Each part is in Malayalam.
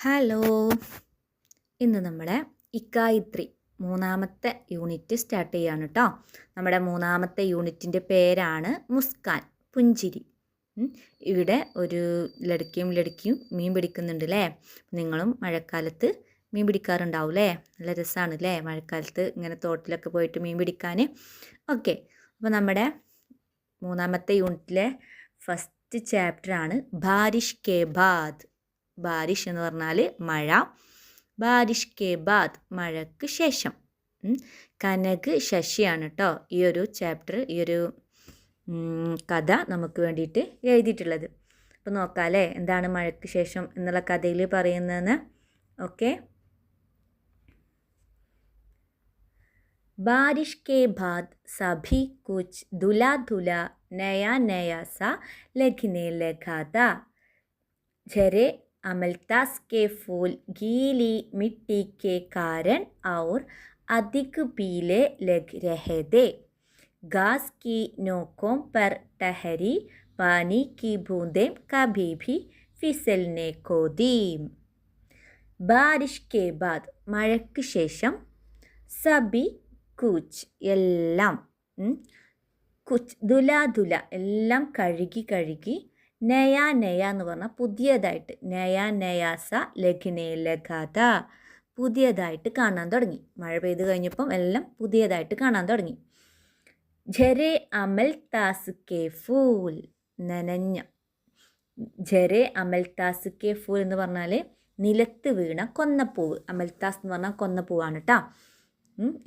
ഹലോ, ഇന്ന് നമ്മുടെ ഇക്കായിത്രി മൂന്നാമത്തെ യൂണിറ്റ് സ്റ്റാർട്ട് ചെയ്യാണ് കേട്ടോ. നമ്മുടെ മൂന്നാമത്തെ യൂണിറ്റിൻ്റെ പേരാണ് മുസ്കാൻ, പുഞ്ചിരി. ഇവിടെ ഒരു ലടുക്കിയും മീൻ പിടിക്കുന്നുണ്ട് അല്ലേ. നിങ്ങളും മഴക്കാലത്ത് മീൻ പിടിക്കാറുണ്ടാവും അല്ലേ. നല്ല രസമാണ് അല്ലേ മഴക്കാലത്ത് ഇങ്ങനെ തോട്ടിലൊക്കെ പോയിട്ട് മീൻ പിടിക്കാൻ. ഓക്കെ, അപ്പോൾ നമ്മുടെ മൂന്നാമത്തെ യൂണിറ്റിലെ ഫസ്റ്റ് ചാപ്റ്ററാണ് ബാരിഷ് കെ ബാദ്. ബാരിഷ് എന്ന് പറഞ്ഞാൽ മഴ, ബാരിഷ് കെ ബാദ് മഴയ്ക്ക് ശേഷം. കനക് ശശിയാണ് കേട്ടോ ഈ ഒരു ചാപ്റ്റർ, ഈ ഒരു കഥ നമുക്ക് വേണ്ടിയിട്ട് എഴുതിയിട്ടുള്ളത്. അപ്പോൾ നോക്കാം അല്ലേ എന്താണ് മഴയ്ക്ക് ശേഷം എന്നുള്ള കഥയിൽ പറയുന്നതെന്ന്. ഓക്കെ, बारिश के बाद सभी कुछ धुला धुला नया नया सा लगने लगा था. झरे अमलतास के फूल गीली मिट्टी के कारण और अधिक पीले लग रहे थे. घास की नोकों पर ठहरी पानी की बूंदें कभी भी फिसलने को दी. बारिश के बाद മഴയ്ക്ക് ശേഷം സബി കുച്ച് എല്ലാം, കുച്ച് ദുല എല്ലാം കഴുകി നയ എന്ന് പറഞ്ഞാൽ പുതിയതായിട്ട്, നയാസ ലഘാത പുതിയതായിട്ട് കാണാൻ തുടങ്ങി. മഴ പെയ്ത് കഴിഞ്ഞപ്പം എല്ലാം പുതിയതായിട്ട് കാണാൻ തുടങ്ങി. ജരെ അമൽ താസ് കെ ഫൂൽ നനഞ്ഞ, ജരെ അമൽ താസ് കെ ഫൂൽ എന്ന് പറഞ്ഞാൽ നിലത്ത് വീണ കൊന്നപ്പൂവ്. അമൽത്താസ് എന്ന് പറഞ്ഞാൽ കൊന്നപ്പൂവാണ് കേട്ടോ.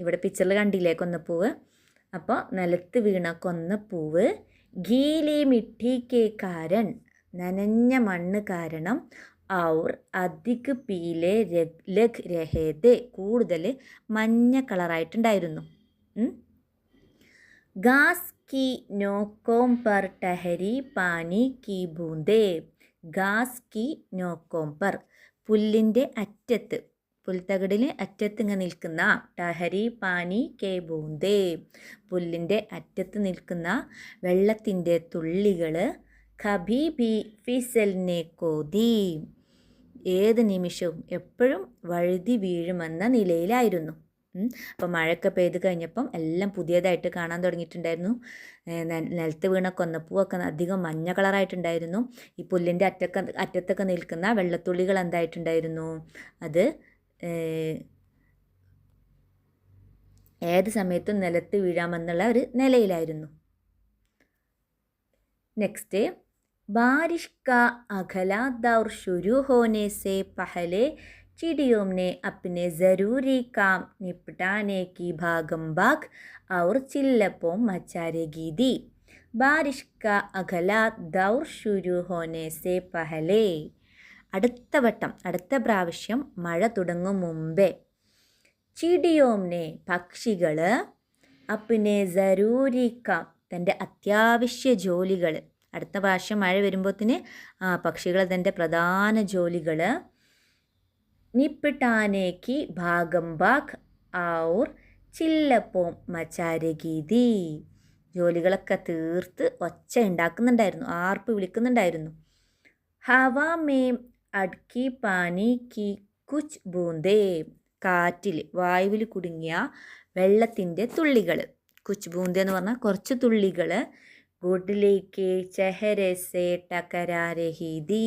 ഇവിടെ പിക്ചറിൽ കണ്ടില്ലേ കൊന്നപ്പൂവ്. അപ്പോൾ നിലത്ത് വീണ കൊന്നപ്പൂവ് ഗീലി മിട്ടി കെ കാരൻ നനഞ്ഞ മണ്ണ് കാരണം, ഔർ അധിക് പീലെ ലഗ് രഹേദ് കൂടുതൽ മഞ്ഞ കളറായിട്ടുണ്ടായിരുന്നു. ഗാസ് കി നോക്കോം പർ ടഹരി പാനി കി ബൂന്തേ. ഗാസ് കി നോക്കോം പർ പുല്ലിൻ്റെ അറ്റത്ത്, പുൽത്തകിടിന് അറ്റത്ത് ഇങ്ങനെ നിൽക്കുന്ന, ടഹരി പാനി കെ ബൂന്തേ പുല്ലിൻ്റെ അറ്റത്ത് നിൽക്കുന്ന വെള്ളത്തിൻ്റെ തുള്ളികൾ, കഭി ബി ഫിസൽനെ കോതി ഏത് നിമിഷവും എപ്പോഴും വഴുതി വീഴുമെന്ന നിലയിലായിരുന്നു. അപ്പോൾ മഴയൊക്കെ പെയ്ത് കഴിഞ്ഞപ്പം എല്ലാം പുതിയതായിട്ട് കാണാൻ തുടങ്ങിയിട്ടുണ്ടായിരുന്നു. നിലത്ത് വീണ കൊന്നപ്പൂവൊക്കെ അധികം മഞ്ഞ കളറായിട്ടുണ്ടായിരുന്നു. ഈ പുല്ലിൻ്റെ അറ്റത്തൊക്കെ നിൽക്കുന്ന വെള്ളത്തുള്ളികൾ എന്തായിട്ടുണ്ടായിരുന്നു, അത് ഏത് സമയത്തും നിലത്ത് വീഴാമെന്നുള്ള ഒരു നിലയിലായിരുന്നു. നെക്സ്റ്റ്, बारिश का अगला दौर शुरू होने से पहले चिड़ियों ने अपने ज़रूरी काम निपटाने की भागम भाग और चिल्लपों मचा रखी थी. बारिश का अगला दौर शुरू होने से पहले അടുത്ത പ്രാവശ്യം മഴ തുടങ്ങും മുമ്പേ, ചിടിയോംനെ പക്ഷികൾ, അപ്പിനെ ജരൂരി കാം തൻ്റെ അത്യാവശ്യ ജോലികൾ, അടുത്ത പ്രാവശ്യം മഴ വരുമ്പോഴത്തിന് പക്ഷികൾ തൻ്റെ പ്രധാന ജോലികൾ, നിപ്പിട്ടാനേക്ക് ഭാഗം ഭാഗ് ഔർ ചില്ലപ്പോം മച്ചാരഗീതി ജോലികളൊക്കെ തീർത്ത് ഒച്ച ഉണ്ടാക്കുന്നുണ്ടായിരുന്നു, ആർപ്പ് വിളിക്കുന്നുണ്ടായിരുന്നു. ഹവാ മേം അഡ്കി പാനി കി കുച്ച് ബൂന്തേ കാറ്റിൽ, വായുവിൽ കുടുങ്ങിയ വെള്ളത്തിൻ്റെ തുള്ളികൾ, കുച്ച് ബൂന്ത എന്ന് പറഞ്ഞാൽ കുറച്ച് തുള്ളികൾ, ഗുഡ്ലിക്ക് ചെഹരസെ ടകരാരഹീതി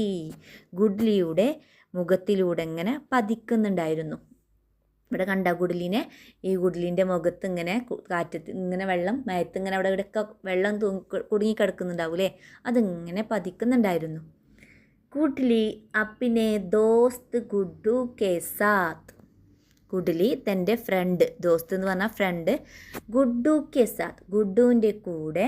ഗുഡ്ലിയുടെ മുഖത്തിലൂടെ ഇങ്ങനെ പതിക്കുന്നുണ്ടായിരുന്നു. ഇവിടെ കണ്ട ഗുഡ്ലിനെ, ഈ ഗുഡ്ലിൻ്റെ മുഖത്ത് ഇങ്ങനെ കാറ്റത്ത് ഇങ്ങനെ വെള്ളം മയത്ത് ഇങ്ങനെ അവിടെ ഇവിടെയൊക്കെ വെള്ളം കുടുങ്ങിക്കിടക്കുന്നുണ്ടാവൂലേ, അതിങ്ങനെ പതിക്കുന്നുണ്ടായിരുന്നു. ഗുഡ്ലി അപ്പിനെ ദോസ്ത് ഗുഡ്ഡു കെ സാത്ത്, ഗുഡ്ലി തൻ്റെ ഫ്രണ്ട്, ദോസ്ത് എന്ന് പറഞ്ഞാൽ ഫ്രണ്ട്, ഗുഡ്ഡു കെ സാത്ത് ഗുഡ്ഡുവിൻ്റെ കൂടെ,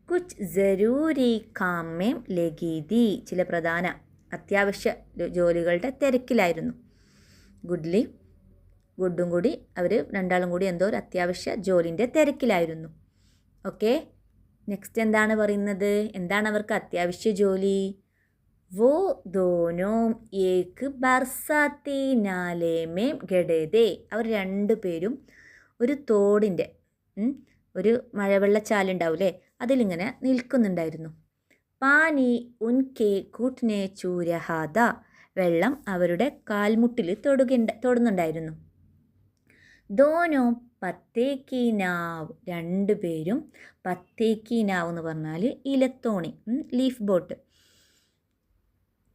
കുച്ച് ജരൂരി കാമേം ലഗീതി ചില പ്രധാന അത്യാവശ്യ ജോലികളുടെ തിരക്കിലായിരുന്നു. ഗുഡ്ഡും കൂടി അവർ രണ്ടാളും കൂടി എന്തോ ഒരു അത്യാവശ്യ ജോലിൻ്റെ തിരക്കിലായിരുന്നു. ഓക്കെ, നെക്സ്റ്റ് എന്താണ് പറയുന്നത്, എന്താണ് അവർക്ക് അത്യാവശ്യ ജോലി? वो दोनों एक बरसाती नाले में गड़े थे. അവർ രണ്ടുപേരും ഒരു തോടിൻ്റെ, ഒരു മഴവെള്ളച്ചാലുണ്ടാവില്ലേ അതിലിങ്ങനെ നിൽക്കുന്നുണ്ടായിരുന്നു. പാനി ഉൻകെ ഘുട്നെ ചൂ രഹാ ഥാ വെള്ളം അവരുടെ കാൽമുട്ടിൽ തൊടുന്നുണ്ടായിരുന്നു. ദോനോ പത്തേക്കി നാവ്, രണ്ടുപേരും പത്തേക്കി നാവ് എന്ന് പറഞ്ഞാൽ ഇലത്തോണി, ലീഫ് ബോട്ട്.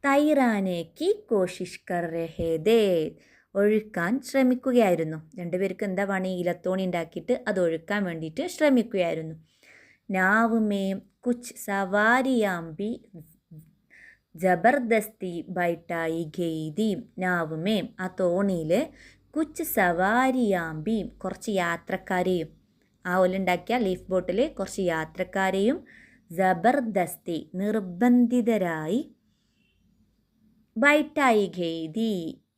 തൈറാനേക്ക് കോഷിഷ് കർ രഹേ ദേ, ഒഴുക്കാൻ ശ്രമിക്കുകയായിരുന്നു. രണ്ടുപേർക്ക് എന്താ പണി? ഇലത്തോണി ഉണ്ടാക്കിയിട്ട് അത് ഒഴുക്കാൻ വേണ്ടിയിട്ട് ശ്രമിക്കുകയായിരുന്നു. നാവ് മേം കുച്ച് സവാരിയാമ്പി ജബർദസ്തി ബൈട്ടായി ഗെയ്തി. നാവ് മേം, ആ തോണിയിൽ കുച്ച് സവാരിയാമ്പി, കുറച്ച് യാത്രക്കാരെയും, ആ ഒല്ലുണ്ടാക്കിയ ലീഫ് ബോട്ടിൽ കുറച്ച് യാത്രക്കാരെയും ജബർദസ്തി, നിർബന്ധിതരായി, ബൈട്ടായി ഗെയ്തി,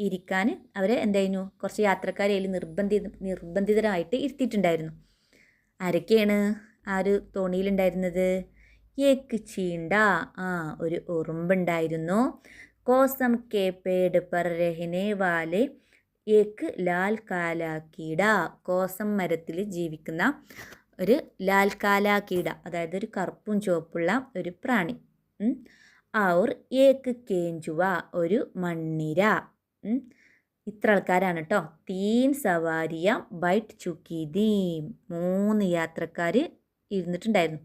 ഇരിക്കാൻ അവരെ എന്തായിരുന്നു, കുറച്ച് യാത്രക്കാരെ അതിൽ നിർബന്ധിതരായിട്ട് ഇരുത്തിയിട്ടുണ്ടായിരുന്നു. ആരൊക്കെയാണ് ആ ഒരു തോണിയിലുണ്ടായിരുന്നത്? ഏക്ക് ചീണ്ട, ഒരു ഉറുമ്പുണ്ടായിരുന്നു. കോസം കെ പേട് പർ രഹനെ വാലെ ഏക്ക് ലാൽ കാലാ കീട, കോസം മരത്തിൽ ജീവിക്കുന്ന ഒരു ലാൽ കാലാ കീട, അതായത് ഒരു കറുപ്പും ചുവപ്പുള്ള ഒരു പ്രാണി. ഔർ ഏക്ക് കേഞ്ചുവ, ഒരു മണ്ണിര. ഇത്ര ആൾക്കാരാണ് കേട്ടോ. തീൻ സവാരിയ ബൈറ്റ് ചുക്കീദീം, 3 യാത്രക്കാർ ഇരുന്നിട്ടുണ്ടായിരുന്നു.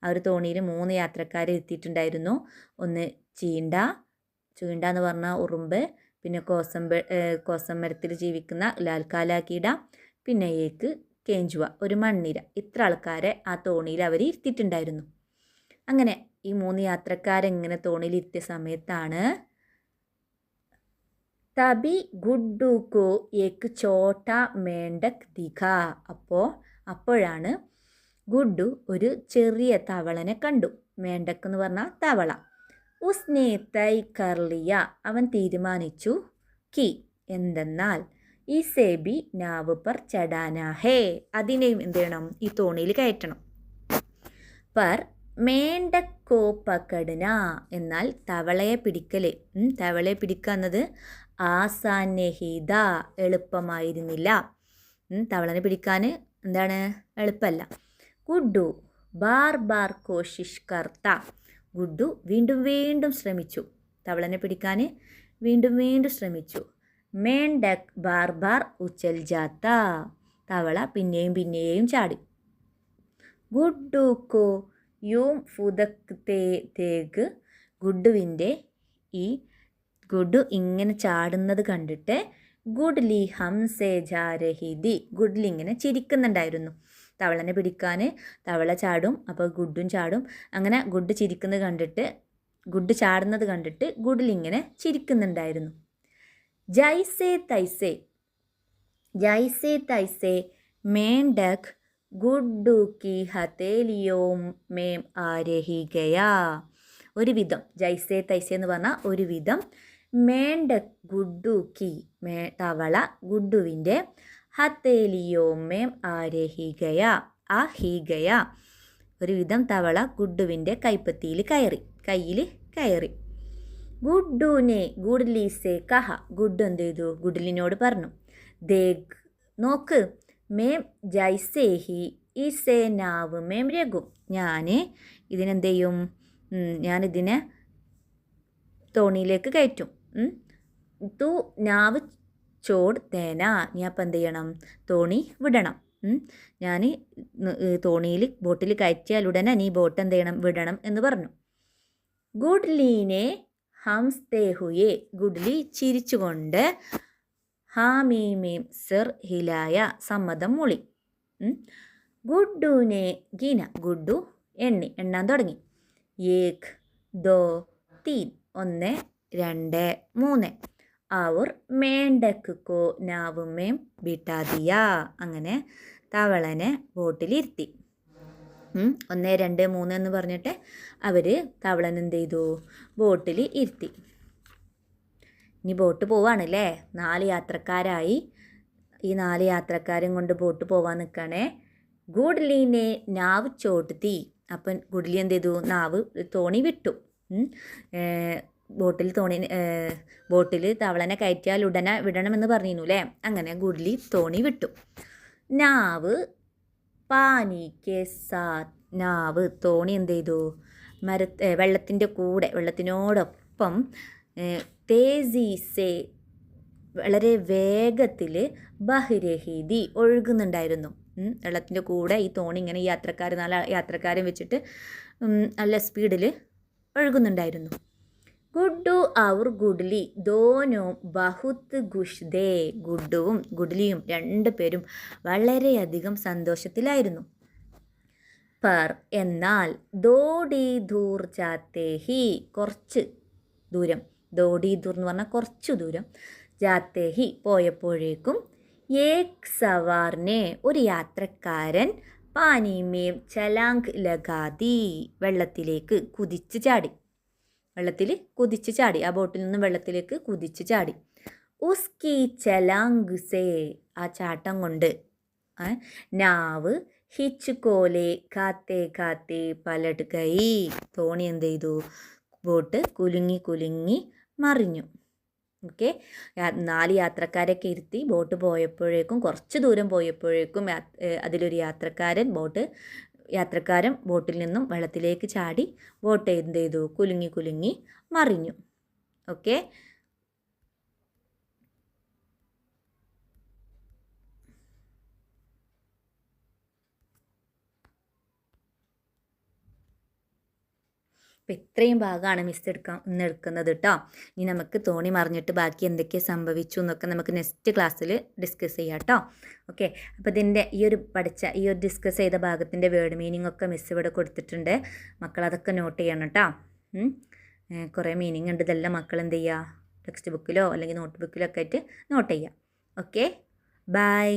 ആ ഒരു തോണിയിൽ 3 യാത്രക്കാർ എത്തിയിട്ടുണ്ടായിരുന്നു. ഒന്ന് ചീണ്ട എന്ന് പറഞ്ഞാൽ ഉറുമ്പ്, പിന്നെ കോസം മരത്തിൽ ജീവിക്കുന്ന ലാൽക്കാലാ കീട, പിന്നെ ഏക്ക് കേഞ്ചുവ, ഒരു മണ്ണിര. ഇത്ര ആൾക്കാരെ ആ തോണിയിൽ അവർ ഇരുത്തിയിട്ടുണ്ടായിരുന്നു. അങ്ങനെ ഈ 3 യാത്രക്കാരെങ്ങനെ തോണിയിൽ ഇരുത്തിയ സമയത്താണ് തബി ഗുഡ്ഡുക്കോ ഏക്ക് ചോട്ട മേണ്ടക് ദിഖ, അപ്പോഴാണ് ഗുഡ്ഡു ഒരു ചെറിയ തവളനെ കണ്ടു. മേണ്ടക് എന്ന് പറഞ്ഞാൽ തവള. ഉസ്നെ തൈ കർലിയ, അവൻ തീരുമാനിച്ചു, കി എന്തെന്നാൽ ഇസേബി നാവ് പർ ചടാനാ ഹേ, അതിനെയും എന്ത് ചെയ്യണം, ഈ തോണിയിൽ കയറ്റണം. പർ മേണ്ടക്കോ പക്കടന, എന്നാൽ തവളയെ പിടിക്കല്, തവളയെ പിടിക്കുക എന്നത് ആസാനഹിത, എളുപ്പമായിരുന്നില്ല. തവളനെ പിടിക്കാൻ എന്താണ്, എളുപ്പമല്ല. ഗുഡ്ഡു ബാർ ബാർ കോഷിഷ് കർത്ത, ഗുഡ്ഡു വീണ്ടും വീണ്ടും ശ്രമിച്ചു, തവളനെ പിടിക്കാൻ വീണ്ടും വീണ്ടും ശ്രമിച്ചു. മേണ്ടക് ബാർ ബാർ ഉച്ചൽ ജാത്ത, തവള പിന്നെയും പിന്നെയും ചാടി. ഗുഡ്ഡു കോ യൂം ഫുദക് തേഗ്, ഗുഡ്ഡു ഇങ്ങനെ ചാടുന്നത് കണ്ടിട്ട് ഗുഡ്ലി ഹംസേ ജാ രഹിതി, ഗുഡ്ലി ഇങ്ങനെ ചിരിക്കുന്നുണ്ടായിരുന്നു. തവളനെ പിടിക്കാൻ തവള ചാടും, അപ്പോൾ ഗുഡ്ഡും ചാടും. അങ്ങനെ ഗുഡ് ചാടുന്നത് കണ്ടിട്ട് ഗുഡ്ലി ഇങ്ങനെ ചിരിക്കുന്നുണ്ടായിരുന്നു. ജൈസേ തൈസേ മേണ്ടക് ഗുഡ്ഡു കി ഹതേലിയോം മേം ആ രഹി ഗയാ, ഒരുവിധം, ജൈസേ തൈസേ എന്ന് പറഞ്ഞാൽ ഒരുവിധം, മേണ്ടക് ഗുഡ്ഡു കി, തവള ഗുഡ്ഡുവിൻ്റെ, ഹതേലിയോമേം ആ രഹി ഗയാ, ആ ഹി ഗയാ, ഒരുവിധം തവള ഗുഡ്ഡുവിൻ്റെ കയ്യിൽ കയറി. ഗുഡ്ഡുനെ ഗുഡ്ലി സേ കഹ, ഗുഡ്ഡു എന്ത് ചെയ്തു, ഗുഡ്ലിനോട് പറഞ്ഞു, ദേഗ് നോക്ക്, മേം ജൈസേ ഹി ഇസേ നാവ് മേം രഘും, ഞാൻ ഇതിനെന്ത് ചെയ്യും, ഞാനിതിനെ തോണിയിലേക്ക് കയറ്റും. തു നാവ് ചോട് തേന, നീ അപ്പം എന്ത് ചെയ്യണം, തോണി വിടണം. ഞാൻ ബോട്ടിൽ കയറ്റിയാൽ ഉടനെ നീ ബോട്ട് എന്ത് ചെയ്യണം, വിടണം എന്ന് പറഞ്ഞു. ഗുഡ്ലീനെ ഹംസ്തേ ഹുയെ, ഗുഡ്ലി ചിരിച്ചുകൊണ്ട് ഹാമീമീം സിർ ഹിലായ, സമ്മതം മൂളി. ഗുഡ്ഡുനെ ഗീന, ഗുഡ്ഡു എണ്ണാൻ തുടങ്ങി. ഏക് ദോ തീൻ, 1 2 3. ഔർ മേണ്ടക് കോ നാവ് മേം ബിട്ടാ ദിയാ, അങ്ങനെ തവളനെ ബോട്ടിലിരുത്തി. 1 2 3 എന്ന് പറഞ്ഞിട്ട് അവർ തവളൻ എന്ത് ചെയ്തു, ബോട്ടിൽ ഇരുത്തി. ഇനി ബോട്ട് പോവാണല്ലേ, 4 യാത്രക്കാരായി. ഈ 4 യാത്രക്കാരും കൊണ്ട് ബോട്ട് പോവാൻ നിൽക്കണേ. ഗുഡ്ലിനെ നാവ് ചോട്ത്തി, അപ്പം ഗുഡ്ലി എന്ത് ചെയ്തു, തോണി വിട്ടു. ബോട്ടിൽ തവളനെ കയറ്റിയാൽ ഉടനെ വിടണമെന്ന് പറഞ്ഞിരുന്നു അല്ലേ, അങ്ങനെ ഗുഡ്ലി തോണി വിട്ടു. നാവ് പാനി കെ സാത്ത്, നാവ് തോണി എന്ത് ചെയ്തു, വെള്ളത്തിനോടൊപ്പം തേസി സേ വളരെ വേഗത്തിൽ ബഹ്രഹീതി ഒഴുകുന്നുണ്ടായിരുന്നു. വെള്ളത്തിൻ്റെ കൂടെ ഈ തോണി ഇങ്ങനെ നാല് യാത്രക്കാരും വെച്ചിട്ട് നല്ല സ്പീഡിൽ ഒഴുകുന്നുണ്ടായിരുന്നു. Guddu our goodly ദോനോ ബഹുത്ത് ഖുഷ്ദേ. ഗുഡ്ഡുവും ഗുഡ്ലിയും രണ്ടുപേരും വളരെയധികം സന്തോഷത്തിലായിരുന്നു. പർ എന്നാൽ ദോഡി ദൂർ ജാത്തേ ഹി കുറച്ച് ദൂരം, ദോഡി ദൂർ എന്ന് പറഞ്ഞാൽ കുറച്ച് ദൂരം, ജാത്തേ ഹി പോയപ്പോഴേക്കും ഏക് സവാറിനെ ഒരു യാത്രക്കാരൻ പാനിമേം ചലാങ്ക് ലഗാതി വെള്ളത്തിലേക്ക് കുതിച്ച് ചാടി. ആ ബോട്ടിൽ നിന്ന് വെള്ളത്തിലേക്ക് കുതിച്ച് ചാടി. ഉസ്കി ചലാങ്ക് സേ ആ ചാട്ടം കൊണ്ട് നാവ് ഹിച്ച് കോലെ കാത്തേ കാത്തേ പലട് കൈ. തോണി എന്ത് ചെയ്തു? ബോട്ട് കുലുങ്ങി മറിഞ്ഞു. ഓക്കെ, 4 യാത്രക്കാരൊക്കെ ഇരുത്തി ബോട്ട് പോയപ്പോഴേക്കും കുറച്ച് ദൂരം പോയപ്പോഴേക്കും അതിലൊരു യാത്രക്കാരൻ ബോട്ടിൽ നിന്നും വെള്ളത്തിലേക്ക് ചാടി. ബോട്ട് എന്ത് ചെയ്തു? കുലുങ്ങി മറിഞ്ഞു. ഓക്കെ, അപ്പോൾ ഇത്രയും ഭാഗമാണ് മിസ് എടുക്കുന്നത് കേട്ടോ. ഇനി നമുക്ക് തോണി മറിഞ്ഞിട്ട് ബാക്കി എന്തൊക്കെ സംഭവിച്ചു എന്നൊക്കെ നമുക്ക് നെക്സ്റ്റ് ക്ലാസ്സിൽ ഡിസ്കസ് ചെയ്യാം കേട്ടോ. ഓക്കെ, അപ്പോൾ ഇതിൻ്റെ ഈ ഒരു ഡിസ്കസ് ചെയ്ത ഭാഗത്തിൻ്റെ വേർഡ് മീനിങ് ഒക്കെ മിസ് ഇവിടെ കൊടുത്തിട്ടുണ്ട്. മക്കളതൊക്കെ നോട്ട് ചെയ്യണം കേട്ടോ. കുറേ മീനിങ് ഉണ്ട്. ഇതെല്ലാം മക്കൾ എന്ത് ചെയ്യുക? ടെക്സ്റ്റ് ബുക്കിലോ അല്ലെങ്കിൽ നോട്ട് ബുക്കിലോ ഒക്കെ ആയിട്ട് നോട്ട് ചെയ്യാം. Okay, by.